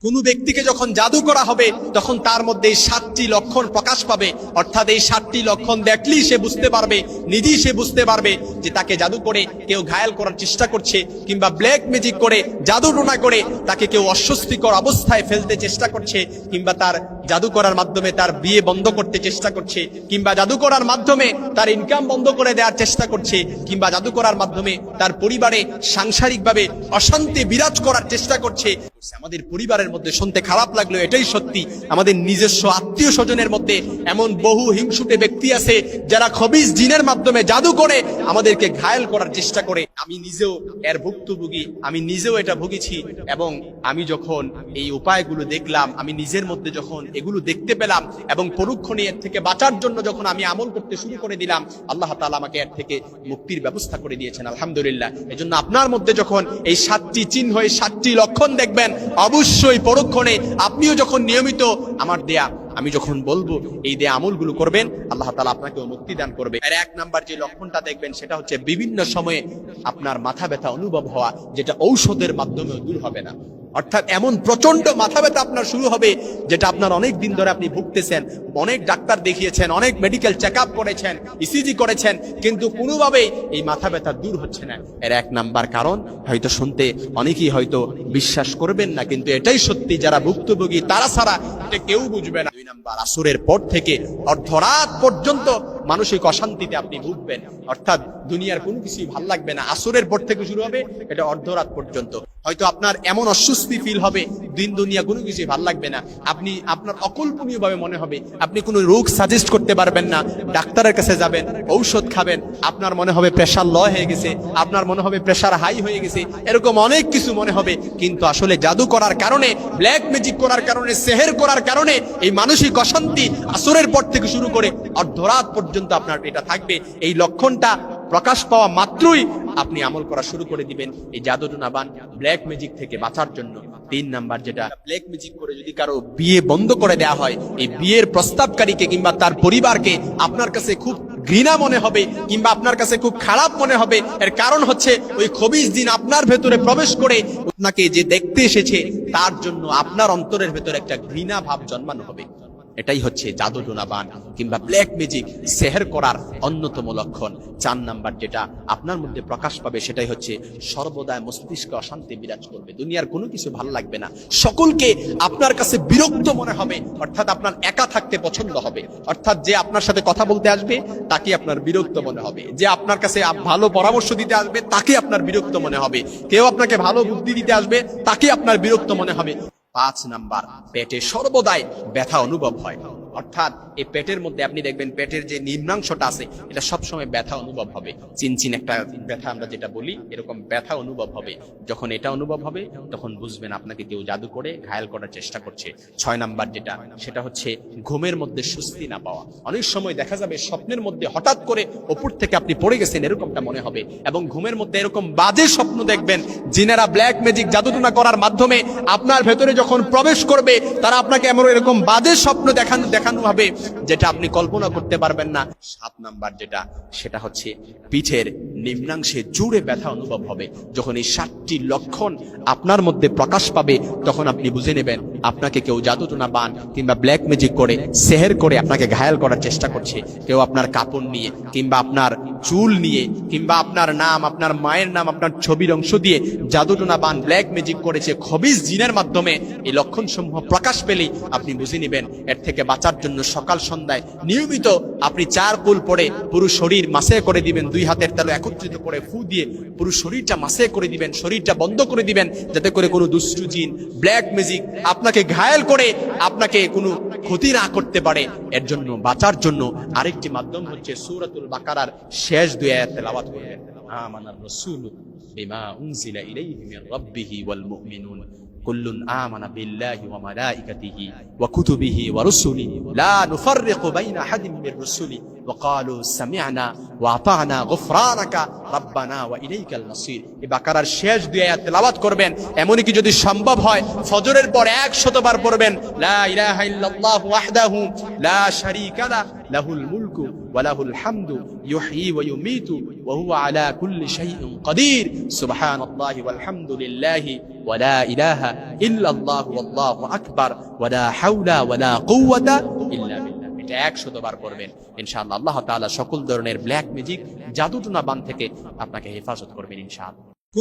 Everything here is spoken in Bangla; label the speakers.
Speaker 1: কোন ব্যক্তিকে যখন জাদু করা হবে তখন তার মধ্যে এই 7টি লক্ষণ প্রকাশ পাবে। অর্থাৎ এই 7টি লক্ষণ দেখলেই সে বুঝতে পারবে, নিজেই সে বুঝতে পারবে যে তাকে জাদু করে কেউ ঘায়েল করার চেষ্টা করছে, কিংবা ব্ল্যাক ম্যাজিক করে জাদু টোনা করে তাকে কেউ অস্বস্তিকর অবস্থায় ফেলতে চেষ্টা করছে, কিংবা তার জাদু করার মাধ্যমে তার বিয়ে বন্ধ করতে চেষ্টা করছে, কিংবা জাদু করার মাধ্যমে তার ইনকাম বন্ধ করে দেওয়ার চেষ্টা করছে, কিংবা জাদু করার মাধ্যমে তার পরিবারে সাংসারিকভাবে অশান্তি বিরাজ করার চেষ্টা করছে। আমাদের পরিবারের মধ্যে শুনতে খারাপ লাগলো, এটাই সত্যি, আমাদের নিজস্ব আত্মীয় স্বজনের মধ্যে এমন বহু হিংসুটে ব্যক্তি আছে যারা খবিস জিনের মাধ্যমে জাদু করে আমাদেরকে ঘায়েল করার চেষ্টা করে। আমি নিজেও এর ভুক্তভোগী, আমি নিজেও এটা ভুগেছি। এবং আমি যখন এই উপায়গুলো দেখলাম, আমি নিজের মধ্যে যখন এগুলো দেখতে পেলাম এবং পরক্ষণে এর থেকে বাঁচার জন্য যখন আমি আমল করতে শুরু করে দিলাম, আল্লাহ তাআলা আমাকে এর থেকে মুক্তির ব্যবস্থা করে দিয়েছেন, আলহামদুলিল্লাহ। এজন্য আপনার মধ্যে যখন এই 7টি চিহ্ন, এই 7টি লক্ষণ দেখবেন, অবশ্যই পরক্ষণে আপনিও যখন নিয়মিত আমার দেয়া, আমি যখন বলবো এই দেয়া আমলগুলো করবেন, আল্লাহ তাআলা আপনাকে মুক্তি দান করবে। আর 1 নাম্বার যে লক্ষণটা দেখবেন সেটা হচ্ছে বিভিন্ন সময়ে আপনার মাথা ব্যথা অনুভব হওয়া, যেটা ঔষধের মাধ্যমে দূর হবে না। অর্থাৎ এমন প্রচন্ড মাথা ব্যথা আপনার শুরু হবে যেটা আপনার অনেক দিন ধরে আপনি ভুগতেছেন, অনেক ডাক্তার দেখিয়েছেন, অনেক মেডিকেল চেকআপ করেছেন, ইসিজি করেছেন, কিন্তু কোনোভাবেই এই মাথা ব্যথা দূর হচ্ছে না। এর 1 নাম্বার কারণ হয়তো শুনতে অনেকেই হয়তো বিশ্বাস করবেন না, কিন্তু এটাই সত্যি, যারা ভুক্তভোগী তারা ছাড়া এটা কেউ বুঝবে না। 2 নাম্বার, আসরের পর থেকে অর্ধরাত পর্যন্ত মানসিক অশান্তিতে আপনি ভুগবেন। অর্থাৎ দুনিয়ার কোনো কিছুই ভালো লাগবে না, আসরের পর থেকে শুরু হবে, এটা অর্ধরাত পর্যন্ত। হয়তো আপনার এমন অস্বস্তি ফিল হবে, দিন দুনিয়া কোনো কিছুই ভালো লাগবে না, আপনার অকল্পনীয় ভাবে মনে হবে, আপনি কোনো রোগ সাজেস্ট করতে পারবেন না। ডাক্তারের কাছে যাবেন, ঔষধ খাবেন, আপনার মনে হবে প্রেশার লো হয়ে গেছে, আপনার মনে হবে প্রেশার হাই হয়ে গেছে, এরকম অনেক কিছু মনে হবে। কিন্তু আসলে জাদু করার কারণে, ব্ল্যাক ম্যাজিক করার কারণে, সেহের করার কারণে এই মানসিক অশান্তি আসরের পর থেকে শুরু করে অর্ধরাত পর্যন্ত আপনার এটা থাকবে। এই লক্ষণটা প্রকাশ পাওয়া মাত্রই আপনি আমল করা শুরু করে দিবেন এই জাদু টোনা বান ব্ল্যাক ম্যাজিক থেকে বাঁচার জন্য। 3 নাম্বার, যেটা ব্ল্যাক ম্যাজিক করে যদি কারো বিয়ে বন্ধ করে দেওয়া হয়, এই বিয়ের প্রস্তাবকারীকে কিংবা তার পরিবারকে আপনার কাছে খুব ঘৃণা মনে হবে, কিংবা আপনার কাছে খুব খারাপ মনে হবে। এর কারণ হচ্ছে ওই খবিস জিন আপনার ভেতরে প্রবেশ করে আপনাকে যে দেখতে এসেছে তার জন্য আপনার অন্তরের ভেতরে একটা ঘৃণা ভাব জন্মানো হবে। এটাই হচ্ছে জাদু টোনা বান কিংবা ব্ল্যাক ম্যাজিক, সেহের করার অন্যতম লক্ষণ। 4 নাম্বার যেটা আপনার মধ্যে প্রকাশ পাবে সেটাই হচ্ছে সর্বদাই মস্তিষ্কে অশান্তি বিরাজ করবে, দুনিয়ার কোনো কিছু ভালো লাগবে না, সকলকে আপনার কাছে বিরক্ত মনে হবে। অর্থাৎ আপনার একা থাকতে পছন্দ হবে। অর্থাৎ যে আপনার সাথে কথা বলতে আসবে তাকে আপনার বিরক্ত মনে হবে, যে আপনার কাছে ভালো পরামর্শ দিতে আসবে তাকে আপনার বিরক্ত মনে হবে, কেউ আপনাকে ভালো বুদ্ধি দিতে আসবে তাকে আপনার বিরক্ত মনে হবে। 5 নাম্বার, পেটে সর্বদাই ব্যথা অনুভব হয়। অর্থাৎ এই পেটের মধ্যে আপনি দেখবেন পেটের যে নিম্নাংশটা আছে এটা সবসময় ব্যথা অনুভব হবে, চিনচিন একটা ব্যথা আমরা যেটা বলি, এরকম ব্যথা অনুভব হবে। যখন এটা অনুভব হবে তখন বুঝবেন আপনাকে কেউ জাদু করে ঘায়েল করার চেষ্টা করছে। 6 নাম্বার যেটা, সেটা হচ্ছে ঘুমের মধ্যে স্বস্তি না পাওয়া। অনেক সময় দেখা যাবে স্বপ্নের মধ্যে হঠাৎ করে উপর থেকে আপনি পড়ে গেছেন এরকমটা মনে হবে, এবং ঘুমের মধ্যে এরকম বাজে স্বপ্ন দেখবেন। জিনেরা ব্ল্যাক ম্যাজিক জাদুটোনা করার মাধ্যমে আপনার ভেতরে যখন প্রবেশ করবে তারা আপনাকে এরকম বাজে স্বপ্ন দেখানো হবে যেটা আপনি কল্পনা করতে পারবেন না। 7 নাম্বার যেটা, সেটা হচ্ছে পিঠের নিম্নাংশে জোরে ব্যথা অনুভব হবে। যখন এই 7টি লক্ষণ আপনার মধ্যে প্রকাশ পাবে তখন আপনি বুঝে নেবেন আপনাকে কেউ জাদু টোনা বান কিংবা ব্ল্যাক ম্যাজিক করে, সেহের করে আপনাকে ঘায়েল করার চেষ্টা করছে। কেউ আপনার কাপড় নিয়ে কিংবা আপনার চুল নিয়ে কিংবা আপনার নাম, আপনার মায়ের নাম, আপনার ছবির অংশ দিয়ে জাদু টোনা বান ব্ল্যাক ম্যাজিক করেছে খবিস জিনের মাধ্যমে। এই লক্ষণ সমূহ প্রকাশ পেলেই আপনি বুঝে নেবেন এর থেকে বাঁচার জন্য সকাল সন্ধ্যায় নিয়মিত আপনি 4 কুল পড়ে পুরো শরীর মাসে করে দিবেন, 2 হাতের তালু একত্রিত করে ফু দিয়ে পুরো শরীরটা মাসে করে দিবেন, শরীরটা বন্ধ করে দিবেন, যাতে করে কোনো দুষ্টু জিন, ব্ল্যাক ম্যাজিক আপনাকে ঘায়েল করে আপনাকে কোনো ক্ষতি না করতে পারে। এর জন্য বাঁচার জন্য আরেকটি মাধ্যম হচ্ছে সূরাতুল বাকারার শেষ 2 আয়াত তেলাওয়াত করবেন। আমানার রাসূলু বিমা উনজিলা ইলাইহি মির রাব্বিহি ওয়াল মুমিনুন কুল্লুন আমানা বিল্লাহি ওয়া মালাইকাতিহি ওয়া কুতুবিহি ওয়া রুসুলিহি লা নুফাররিকু বাইনা আহাদিন মির রুসুলি ওয়াকালু সামি'না ওয়া আতা'না গুফরানাকা রাব্বানা ওয়া ইলাইকাল মাসির। এই বাকারার শেষ দুই আয়াত তেলাওয়াত করবেন, এমনকি যদি সম্ভব হয় ফজরের পর 100 বার পড়বেন, লা ইলাহা ইল্লাল্লাহু ওয়াহদাহু লা শারীকা লাহু লাহুল মুলকু ওয়া লাহুল হামদু ইউহয়ী ওয়া ইউমীতু ওয়া হুয়া আলা কুল্লি শাইইন কাদির, সুবহানাল্লাহি ওয়াল হামদুলিল্লাহি ওয়া লা ইলাহা ইল্লাল্লাহু ওয়াল্লাহু আকবার ওয়া লা হাওলা ওয়া লা কুওয়াতা ইল্লা বিল্লাহ। এটা 100 বার পড়বেন, ইনশাআল্লাহ আল্লাহ তাআলা সকল ধরনের ব্ল্যাক ম্যাজিক, জাদুটোনা বান থেকে আপনাকে হেফাজত করবেন ইনশাআল্লাহ।